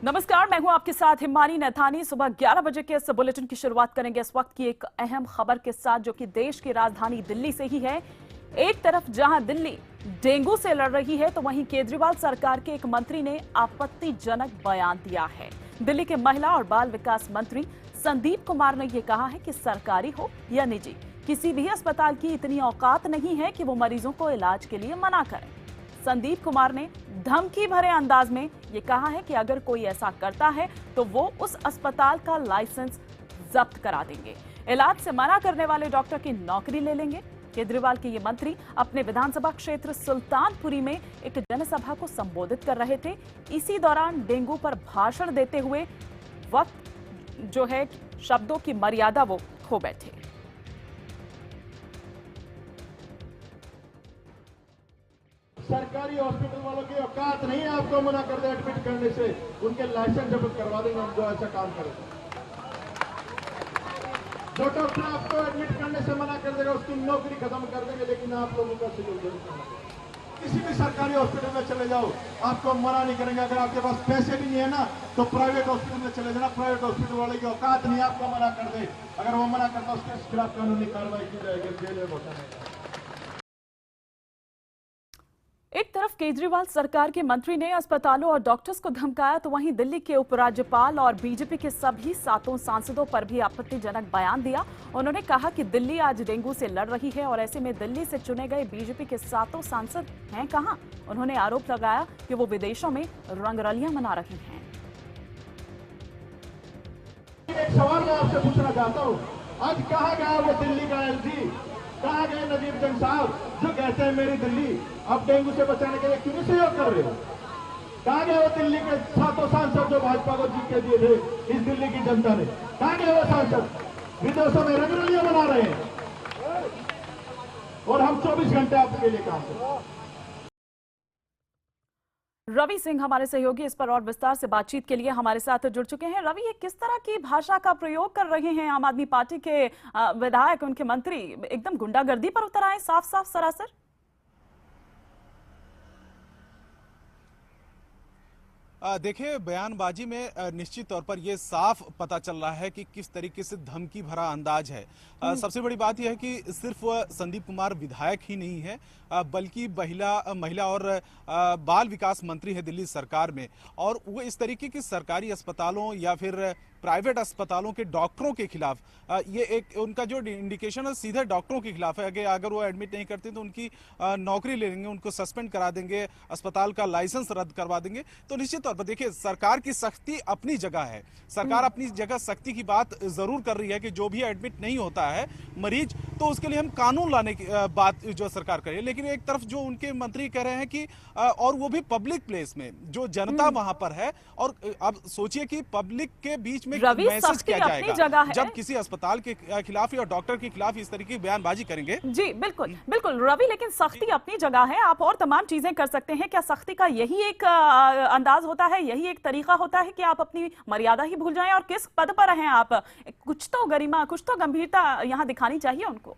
नमस्कार, मैं हूं आपके साथ हिमानी नैथानी। सुबह 11 बजे के इस बुलेटिन की शुरुआत करेंगे इस वक्त की एक अहम खबर के साथ, जो कि देश की राजधानी दिल्ली से ही है। एक तरफ जहां दिल्ली डेंगू से लड़ रही है, तो वहीं केजरीवाल सरकार के एक मंत्री ने आपत्तिजनक बयान दिया है। दिल्ली के महिला और बाल विकास मंत्री संदीप कुमार ने यह कहा है कि सरकारी हो या निजी, किसी भी अस्पताल की इतनी औकात नहीं है कि वो मरीजों को इलाज के लिए मना करें। संदीप कुमार ने धमकी भरे अंदाज में ये कहा है कि अगर कोई ऐसा करता है तो वो उस अस्पताल का लाइसेंस जब्त करा देंगे, इलाज से मना करने वाले डॉक्टर की नौकरी ले लेंगे। केजरीवाल के ये मंत्री अपने विधानसभा क्षेत्र सुल्तानपुरी में एक जनसभा को संबोधित कर रहे थे। इसी दौरान डेंगू पर भाषण देते हुए वक्त जो है शब्दों की मर्यादा वो खो बैठे। सरकारी हॉस्पिटल वालों की औकात नहीं है आपको मना कर दे एडमिट करने से, उनके लाइसेंस जब्त करवा देंगे हम जो ऐसा काम करेंगे। जो डॉक्टर आपको एडमिट करने से मना कर देगा उसकी नौकरी खत्म कर देंगे, लेकिन आप लोगों का सहयोग जरूर करना। किसी भी सरकारी हॉस्पिटल में चले जाओ, आपको मना नहीं करेंगे। अगर आपके पास पैसे भी नहीं है ना, तो प्राइवेट हॉस्पिटल में चले जाना। प्राइवेट हॉस्पिटल वाले की औकात नहीं आपको मना कर दे। अगर वो मना करता उसके खिलाफ कानूनी कार्रवाई की जाएगी, जेल में बताएगा। एक तरफ केजरीवाल सरकार के मंत्री ने अस्पतालों और डॉक्टर्स को धमकाया, तो वहीं दिल्ली के उपराज्यपाल और बीजेपी के सभी 7 सांसदों पर भी आपत्तिजनक बयान दिया। उन्होंने कहा कि दिल्ली आज डेंगू से लड़ रही है और ऐसे में दिल्ली से चुने गए बीजेपी के 7 सांसद हैं कहां। उन्होंने आरोप लगाया कि वो विदेशों में रंगरलियां मना रही हैं। एक सवाल मैं आपसे पूछना चाहता हूँ, आज कहाँ गया वो दिल्ली का एलजी, कहाँ गए नजीब जंग साहब जो कहते हैं मेरी दिल्ली, अब डेंगू से बचाने के लिए क्यों नहीं सहयोग कर रहे हो? कहाँ गए वो दिल्ली के 7 सांसद जो भाजपा को जीत के दिए थे इस दिल्ली की जनता ने? कहाँ गए वो सांसद? विदेशों में रंगरलियां बना रहे हैं और हम 24 घंटे आपके लिए काम करते हैं। रवि सिंह हमारे सहयोगी इस पर और विस्तार से बातचीत के लिए हमारे साथ जुड़ चुके हैं। रवि, ये किस तरह की भाषा का प्रयोग कर रहे हैं आम आदमी पार्टी के विधायक, उनके मंत्री एकदम गुंडागर्दी पर उतर आए साफ साफ सरासर? देखिए, बयानबाजी में निश्चित तौर पर यह साफ पता चल रहा है कि किस तरीके से धमकी भरा अंदाज है। सबसे बड़ी बात यह है कि सिर्फ संदीप कुमार विधायक ही नहीं है, बल्कि महिला और बाल विकास मंत्री है दिल्ली सरकार में, और वो इस तरीके की सरकारी अस्पतालों या फिर प्राइवेट अस्पतालों के डॉक्टरों के खिलाफ, ये एक उनका जो इंडिकेशन है सीधे डॉक्टरों के खिलाफ है कि अगर वो एडमिट नहीं करते तो उनकी नौकरी ले लेंगे, उनको सस्पेंड करा देंगे, अस्पताल का लाइसेंस रद्द करवा देंगे। तो निश्चित तौर पर देखिए, सरकार की सख्ती अपनी जगह है, सरकार अपनी जगह सख्ती की बात जरूर कर रही है कि जो भी एडमिट नहीं होता है मरीज, तो उसके लिए हम कानून लाने की बात जो सरकार कर रही है। लेकिन एक तरफ जो उनके मंत्री कह रहे हैं कि और वो भी पब्लिक प्लेस में, जो जनता वहां पर है, और अब सोचिए कि पब्लिक के बीच में मैसेज किया जाएगा जब किसी अस्पताल के खिलाफ या डॉक्टर के खिलाफ इस तरीके की बयानबाजी करेंगे। जी बिल्कुल बिल्कुल रवि, लेकिन सख्ती अपनी जगह है, आप और तमाम चीजें कर सकते हैं। क्या सख्ती का यही एक अंदाज होता है, यही एक तरीका होता है कि आप अपनी मर्यादा ही भूल जाएं? और किस पद पर हैं आप, कुछ तो गरिमा, कुछ तो गंभीरता यहां दिखानी चाहिए उनको।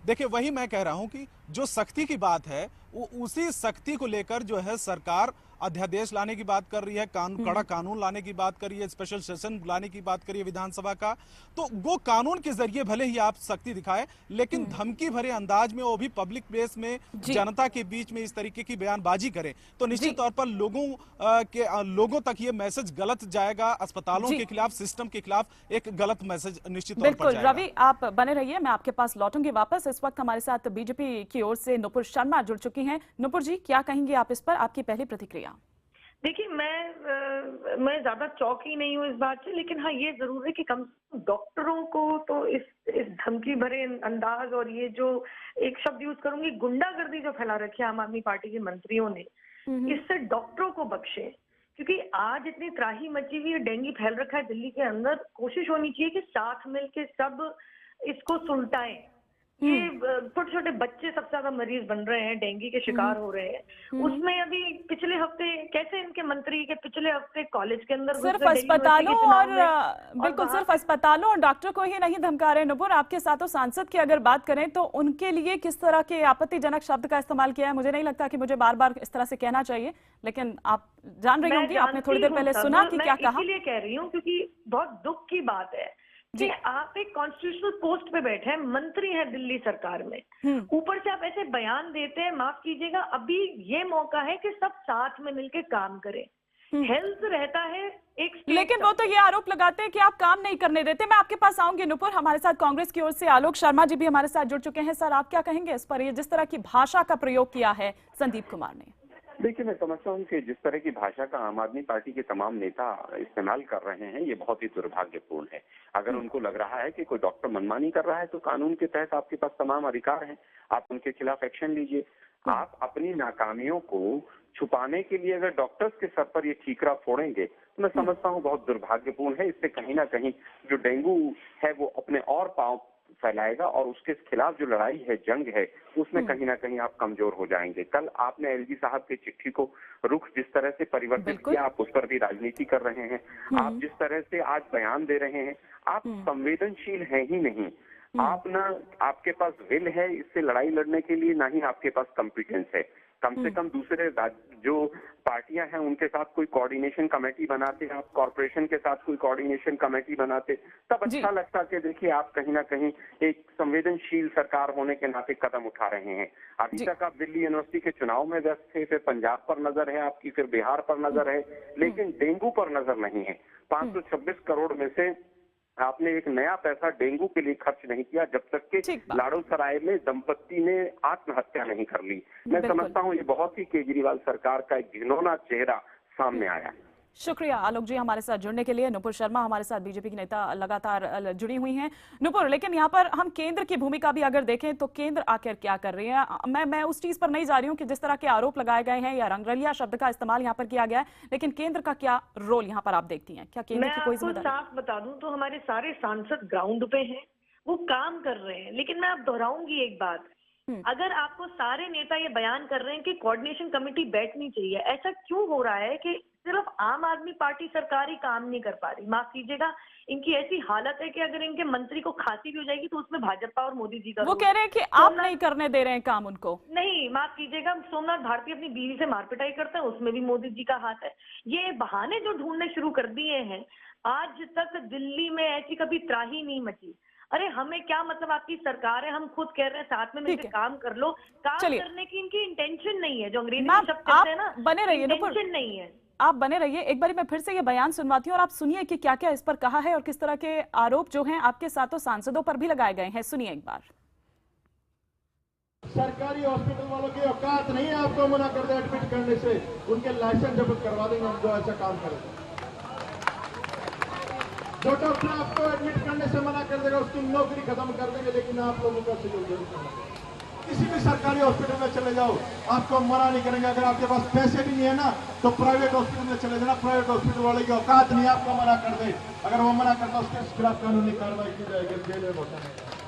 देखिए, वही मैं कह रहा हूं कि जो सख्ती की बात है, वो उसी सख्ती को लेकर जो है सरकार अध्यादेश लाने की बात कर रही है, कड़ा कानून लाने की बात कर रही है, स्पेशल सेशन बुलाने की बात कर रही है विधानसभा का। तो वो कानून के जरिए भले ही आप सख्ती दिखाएं, लेकिन धमकी भरे अंदाज में, वो भी पब्लिक प्लेस में, जनता के बीच में इस तरीके की बयानबाजी करें, तो निश्चित तौर पर लोगों तक ये मैसेज गलत जाएगा। अस्पतालों के खिलाफ, सिस्टम के खिलाफ एक गलत मैसेज निश्चित तौर पर जाएगा। रवि, आप बने रहिए, मैं आपके पास लौटूंगी वापस। इस वक्त हमारे साथ बीजेपी की ओर से नुपुर शर्मा जुड़ चुकी हैं। नुपुर जी, क्या कहेंगे आप इस पर, आपकी पहली प्रतिक्रिया? देखिए, मैं ज्यादा चौंकी नहीं हूँ इस बात से, लेकिन हाँ ये जरूर है कि कम डॉक्टरों को तो इस धमकी भरे अंदाज और ये जो एक शब्द यूज करूंगी, गुंडागर्दी जो फैला रखी है आम आदमी पार्टी के मंत्रियों ने, इससे डॉक्टरों को बख्शे। क्योंकि आज इतनी त्राही मची हुई है, डेंगू फैल रखा है दिल्ली के अंदर, कोशिश होनी चाहिए कि साथ मिलके सब इसको सुलटाएं। ये छोटे छोटे बच्चे सबसे ज्यादा मरीज बन रहे हैं, डेंगू के शिकार हो रहे हैं। उसमें अभी पिछले हफ्ते कैसे इनके मंत्री के पिछले हफ्ते कॉलेज के अंदर सिर्फ अस्पतालों और बिल्कुल सिर्फ अस्पतालों और डॉक्टर को ही नहीं धमका रहे नुपुर, आपके साथों सांसद की अगर बात करें तो उनके लिए किस तरह के आपत्तिजनक शब्द का इस्तेमाल किया है? मुझे नहीं लगता कि मुझे बार बार इस तरह से कहना चाहिए, लेकिन आप जान रही होंगी, आपने थोड़ी देर पहले सुना कि क्या कहा। इसीलिए कह रही हूँ क्योंकि बहुत दुख की बात है कि आप एक कॉन्स्टिट्यूशनल पोस्ट पे बैठे हैं, मंत्री हैं दिल्ली सरकार में, ऊपर से आप ऐसे बयान देते हैं। माफ कीजिएगा, अभी ये मौका है कि सब साथ में मिलकर काम करें। हेल्थ रहता है एक, लेकिन वो तो ये आरोप लगाते हैं कि आप काम नहीं करने देते। मैं आपके पास आऊंगी नुपुर, हमारे साथ कांग्रेस की ओर से आलोक शर्मा जी भी हमारे साथ जुड़ चुके हैं। सर, आप क्या कहेंगे इस पर, ये जिस तरह की भाषा का प्रयोग किया है संदीप कुमार ने? देखिए, मैं समझता हूँ कि जिस तरह की भाषा का आम आदमी पार्टी के तमाम नेता इस्तेमाल कर रहे हैं, ये बहुत ही दुर्भाग्यपूर्ण है। अगर उनको लग रहा है कि कोई डॉक्टर मनमानी कर रहा है तो कानून के तहत आपके पास तमाम अधिकार हैं, आप उनके खिलाफ एक्शन लीजिए। आप अपनी नाकामियों को छुपाने के लिए अगर डॉक्टर्स के सर पर ये ठीकरा फोड़ेंगे तो मैं समझता हूँ बहुत दुर्भाग्यपूर्ण है। इससे कहीं ना कहीं जो डेंगू है वो अपने और पांव फैलाएगा और उसके खिलाफ जो लड़ाई है, जंग है, उसमें कहीं ना कहीं आप कमजोर हो जाएंगे। कल आपने एलजी साहब की चिट्ठी को रुख जिस तरह से परिवर्तित किया, आप उस पर भी राजनीति कर रहे हैं। आप जिस तरह से आज बयान दे रहे हैं, आप संवेदनशील हैं ही नहीं। आप ना, आपके पास विल है इससे लड़ाई लड़ने के लिए, ना ही आपके पास कॉम्पिटेंस है। कम से कम दूसरे जो पार्टियां हैं उनके साथ कोई कोऑर्डिनेशन कमेटी बनाते, आप कॉर्पोरेशन के साथ कोई कोऑर्डिनेशन कमेटी बनाते, तब अच्छा लगता कि देखिए आप कहीं ना कहीं एक संवेदनशील सरकार होने के नाते कदम उठा रहे हैं। अभी तक आप दिल्ली यूनिवर्सिटी के चुनाव में व्यस्त थे, फिर पंजाब पर नजर है आपकी, फिर बिहार पर नजर है, लेकिन डेंगू पर नजर नहीं है। 526 करोड़ में से आपने एक नया पैसा डेंगू के लिए खर्च नहीं किया जब तक कि लाड़ो सराय में दंपत्ति ने आत्महत्या नहीं कर ली। मैं समझता हूँ ये बहुत ही केजरीवाल सरकार का एक घिनौना चेहरा सामने आया है। शुक्रिया आलोक जी हमारे साथ जुड़ने के लिए। नुपुर शर्मा हमारे साथ बीजेपी की नेता लगातार जुड़ी हुई हैं। नुपुर, लेकिन यहाँ पर हम केंद्र की भूमिका भी अगर देखें तो केंद्र आखिर क्या कर रही है? मैं उस चीज पर नहीं जा रही हूँ कि जिस तरह के आरोप लगाए गए हैं या रंगरलिया शब्द का इस्तेमाल यहाँ पर किया गया है, लेकिन केंद्र का क्या रोल यहाँ पर आप देखती हैं? क्या केंद्र की कोई जिम्मेदारी? मैं आपको साफ बता दूं तो हमारे सारे सांसद ग्राउंड पे हैं, वो काम कर रहे हैं। लेकिन मैं अब दोहराऊंगी एक बात, अगर आपको सारे नेता ये बयान कर रहे हैं कि कोऑर्डिनेशन कमेटी बैठनी चाहिए, ऐसा क्यों हो रहा है कि सिर्फ आम आदमी पार्टी सरकार ही काम नहीं कर पा रही? माफ कीजिएगा, इनकी ऐसी हालत है कि अगर इनके मंत्री को खांसी भी हो जाएगी तो उसमें भाजपा और मोदी जी का वो कह रहे हैं कि आप नहीं करने दे रहे हैं काम उनको। नहीं, माफ कीजिएगा, सोमनाथ भारती अपनी बीवी से मारपिटाई करते हैं, उसमें भी मोदी जी का हाथ है। ये बहाने जो ढूंढने शुरू कर दिए हैं, आज तक दिल्ली में ऐसी कभी त्राही नहीं मची। अरे हमें क्या मतलब, आपकी सरकार है, हम खुद कह रहे हैं साथ में मिलकर काम कर लो। काम करने की इनकी इंटेंशन नहीं है, जो अंग्रेजी में शब्द कहते हैं ना, बने रहिए, इंटेंशन नहीं है। आप बने रहिए, एक बार मैं फिर से ये बयान सुनवाती हूँ और आप सुनिए कि क्या क्या इस पर कहा है और किस तरह के आरोप जो हैं आपके साथों सांसदों पर भी लगाए गए हैं। सुनिए एक बार। सरकारी हॉस्पिटल वालों की औकात नहीं है आपको मना कर दे एडमिट करने से, उनके लाइसेंस जब्त करवा देंगे हम जो ऐसा काम करें। जो डॉक्टर आपको एडमिट करने से मना कर देगा उसकी नौकरी खत्म कर देंगे, लेकिन आप लोगों का सहयोग जरूर करना। किसी भी सरकारी हॉस्पिटल में चले जाओ, आपको मना नहीं करेंगे। अगर आपके पास पैसे भी नहीं है ना तो प्राइवेट हॉस्पिटल में चले जाना, प्राइवेट हॉस्पिटल वाले की औकात नहीं आपको मना कर दे। अगर वो मना करता उसके खिलाफ कानूनी कार्रवाई की जाएगी, जेल में पहुंचाने।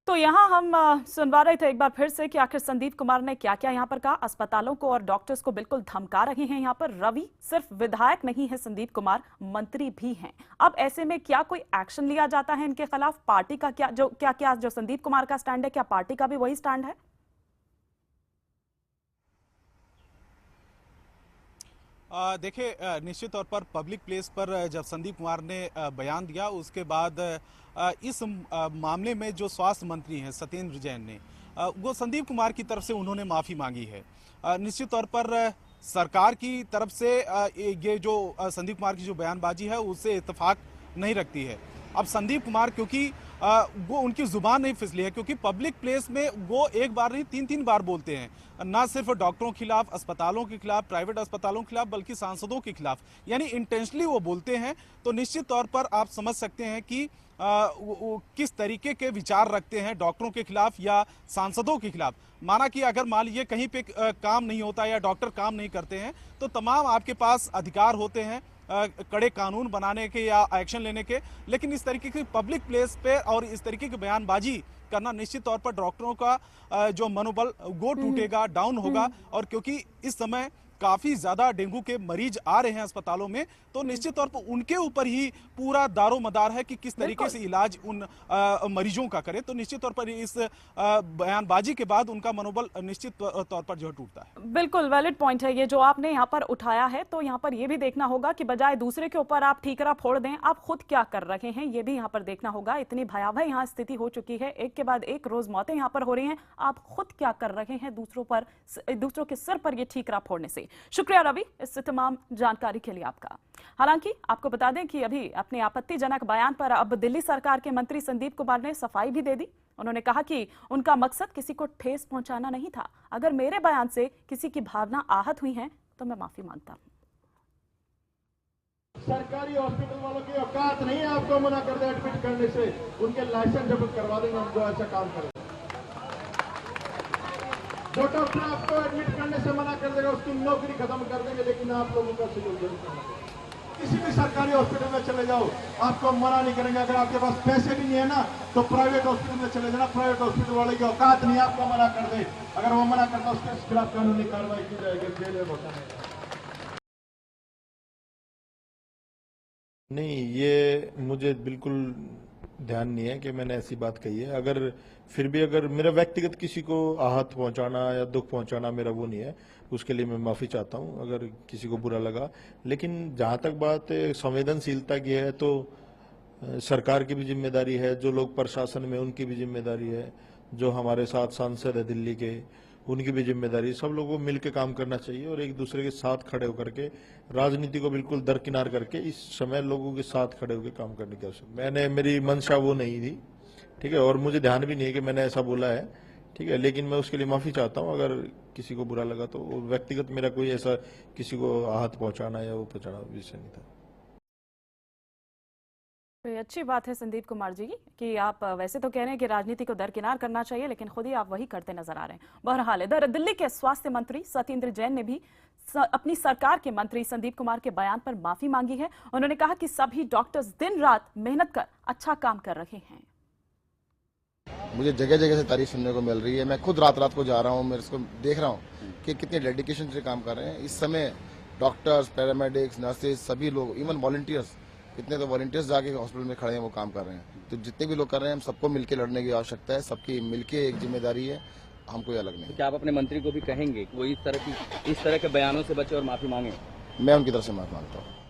तो यहाँ हम सुनवा रहे थे एक बार फिर से कि आखिर संदीप कुमार ने क्या क्या यहाँ पर कहा। अस्पतालों को और डॉक्टर्स को बिल्कुल धमका रहे हैं यहाँ पर रवि। सिर्फ विधायक नहीं है संदीप कुमार, मंत्री भी हैं। अब ऐसे में क्या कोई एक्शन लिया जाता है इनके खिलाफ? पार्टी का क्या जो संदीप कुमार का स्टैंड है, क्या पार्टी का भी वही स्टैंड है? देखिए, निश्चित तौर पर पब्लिक प्लेस पर जब संदीप कुमार ने बयान दिया उसके बाद इस मामले में जो स्वास्थ्य मंत्री हैं सत्येंद्र जैन ने, वो संदीप कुमार की तरफ से उन्होंने माफ़ी मांगी है। निश्चित तौर पर सरकार की तरफ से ये जो संदीप कुमार की जो बयानबाजी है उससे इत्तेफाक नहीं रखती है। अब संदीप कुमार क्योंकि वो उनकी जुबान नहीं फिसली है, क्योंकि पब्लिक प्लेस में वो एक बार नहीं 3-3 बार बोलते हैं, ना सिर्फ डॉक्टरों के खिलाफ, अस्पतालों के खिलाफ, प्राइवेट अस्पतालों के खिलाफ, बल्कि सांसदों के खिलाफ, यानी इंटेंशनली वो बोलते हैं। तो निश्चित तौर पर आप समझ सकते हैं कि वो किस तरीके के विचार रखते हैं डॉक्टरों के खिलाफ या सांसदों के खिलाफ। माना कि अगर मान लीजिए कहीं पे काम नहीं होता या डॉक्टर काम नहीं करते हैं तो तमाम आपके पास अधिकार होते हैं, कड़े कानून बनाने के या एक्शन लेने के, लेकिन इस तरीके की पब्लिक प्लेस पे और इस तरीके की बयानबाजी करना निश्चित तौर पर डॉक्टरों का जो मनोबल वो टूटेगा, डाउन होगा। और क्योंकि इस समय काफी ज्यादा डेंगू के मरीज आ रहे हैं अस्पतालों में, तो निश्चित तौर पर उनके ऊपर ही पूरा दारोमदार है कि किस तरीके से इलाज उन मरीजों का करें। तो निश्चित तौर पर इस बयानबाजी के बाद उनका मनोबल निश्चित तौर पर जो टूटता है। बिल्कुल वैलिड पॉइंट है ये जो आपने यहाँ पर उठाया है। तो यहाँ पर ये भी देखना होगा कि बजाय दूसरे के ऊपर आप ठीकरा फोड़ दें, आप खुद क्या कर रहे हैं, ये भी यहाँ पर देखना होगा। इतनी भयावह यहाँ स्थिति हो चुकी है, एक के बाद एक रोज मौतें यहाँ पर हो रही हैं, आप खुद क्या कर रहे हैं दूसरों के सिर पर ये ठीकरा फोड़ने से। शुक्रिया रवि इस तमाम जानकारी के लिए आपका। हालांकि आपको बता दें कि अभी अपने आपत्तिजनक बयान पर अब दिल्ली सरकार के मंत्री संदीप कुमार ने सफाई भी दे दी। उन्होंने कहा कि उनका मकसद किसी को ठेस पहुंचाना नहीं था। अगर मेरे बयान से किसी की भावना आहत हुई है तो मैं माफी मांगता हूं। सरकारी हॉस्पिटल वालों की औकात नहीं है आपको मना कर दे एडमिट करने से, उनके लाइसेंस जब्त करवा देंगे हम जो ऐसा काम करें। जो डॉक्टर आपको एडमिट करने से मना कर देगा उसकी नौकरी खत्म कर देंगे, लेकिन आप लोगों का सहयोग जरूर करना। किसी भी सरकारी हॉस्पिटल में चले जाओ, आपको मना नहीं करेंगे। अगर आपके पास पैसे भी नहीं है ना तो प्राइवेट हॉस्पिटल में चले जाना, प्राइवेट हॉस्पिटल वाले की औकात नहीं आपको मना कर दे। अगर वो मना करता उसके खिलाफ कानूनी कार्रवाई की जाएगी, जेल में बताएगा। नहीं, ये मुझे बिल्कुल ध्यान नहीं है कि मैंने ऐसी बात कही है। अगर फिर भी अगर मेरा व्यक्तिगत किसी को आहत पहुंचाना या दुख पहुंचाना मेरा वो नहीं है, उसके लिए मैं माफी चाहता हूं अगर किसी को बुरा लगा। लेकिन जहां तक बात संवेदनशीलता की है तो सरकार की भी जिम्मेदारी है, जो लोग प्रशासन में उनकी भी जिम्मेदारी है, जो हमारे साथ सांसद है दिल्ली के उनकी भी जिम्मेदारी। सब लोगों को मिलकर काम करना चाहिए और एक दूसरे के साथ खड़े होकर के राजनीति को बिल्कुल दरकिनार करके इस समय लोगों के साथ खड़े होकर काम करने की आवश्यकता। मेरी मंशा वो नहीं थी, ठीक है, और मुझे ध्यान भी नहीं है कि मैंने ऐसा बोला है, ठीक है, लेकिन मैं उसके लिए माफी चाहता हूं अगर किसी को बुरा लगा तो। व्यक्तिगत मेरा कोई ऐसा किसी को आहत पहुंचाना या वो पहुंचाना विषय नहीं था। तो अच्छी बात है संदीप कुमार जी कि आप वैसे तो कह रहे हैं कि राजनीति को दरकिनार करना चाहिए, लेकिन खुद ही आप वही करते नजर आ रहे हैं। बहरहाल इधर दिल्ली के स्वास्थ्य मंत्री सत्येंद्र जैन ने भी अपनी सरकार के मंत्री संदीप कुमार के बयान पर माफी मांगी है। उन्होंने कहा कि सभी डॉक्टर्स दिन रात मेहनत कर अच्छा काम कर रहे हैं। मुझे जगह जगह से तारीफ सुनने को मिल रही है। मैं खुद रात रात को जा रहा हूँ, मैं इसको देख रहा हूँ कि कितने डेडिकेशन से काम कर रहे हैं। इस समय डॉक्टर्स, पैरामेडिक्स, नर्सेज, सभी लोग, इवन वॉलंटियर्स, कितने तो वॉलंटियर्स जाके हॉस्पिटल में खड़े हैं, वो काम कर रहे हैं। तो जितने भी लोग कर रहे हैं, हम सबको मिलकर लड़ने की आवश्यकता है। सबकी मिलके एक जिम्मेदारी है, हम कोई अलग नहीं। तो क्या आप अपने मंत्री को भी कहेंगे कि वो इस तरह के बयानों से बचे और माफी मांगे? मैं उनकी तरफ से माफी मांगता हूँ।